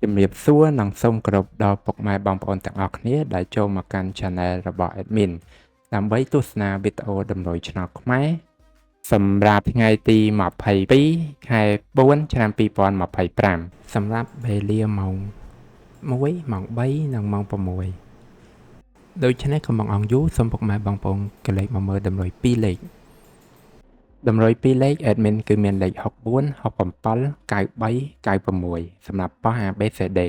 ជំរាបសួរនិងសូមគោរពដល់ពុកម៉ែបងប្អូនទាំងអស់គ្នាដែលចូលមកកាន់ Channel របស់ Admin ដើម្បីទស្សនាវីដេអូតម្រុយឆ្នោតខ្មែរសម្រាប់ថ្ងៃទី22ខែ4ឆ្នាំ2025សម្រាប់វេលាម៉ោង1ម៉ោង3និងម៉ោង6ដូច្នេះកុំបង្អង់យូរសូមពុកម៉ែបងប្អូនកលេចមកមើលតម្រុយ2លេខតម្រុយ2លេខ Admin គឺមានលេខ64 67 93 96សម្រាប់ប៉ោះ ABCD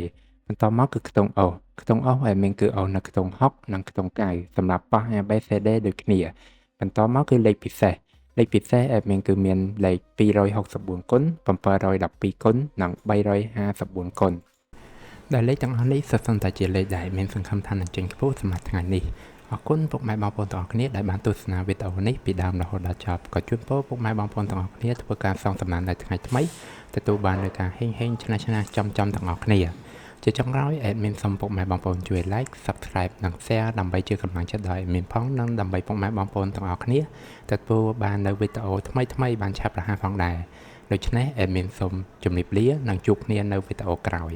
បន្តមកគឺខ្ទង់អូសខ្ទង់អូស Admin គឺអូសនៅខ្ទង់60និងខ្ទង់9សម្រាប់ប៉ោះ ABCD ដូចគ្នាបន្តមកគឺលេខពិសេសAdmin គឺមានលេខ264គុណ712គុណនិង354គុណដែលលេខទាំងអស់នេះសុទ្ធសឹងតែជាលេខដែលមានសង្ឃឹមថានឹងចេញខ្ពស់សម្រាប់ថ្ងៃនេះអរគុណពុកម៉ែបងប្អូនទាំងអស់គ្នាដែលបានទស្សនាវីដេអូនេះពីដើមរហូតដល់ចប់ក៏ជូនពរពុកម៉ែបងប្អូនទាំងអស់គ្នាធ្វើការសងសំណាននៅថ្ងៃថ្មីទទួលបាននូវការហេងឆ្នះចំទាំងអស់គ្នាជាចុងក្រោយ Admin សូមពុកម៉ែបងប្អូនជួយ Like Subscribe និង Share ដើម្បីជាកម្លាំងចិត្តដល់ Admin ផងនិងដើម្បីពុកម៉ែបងប្អូនទាំងអស់គ្នាទទួលបាននូវវីដេអូថ្មីបានឆាប់រហ័សផងដែរដូច្នេះ Admin សូមជម្រាបលានិងជួបគ្នានៅវីដេអូក្រោយ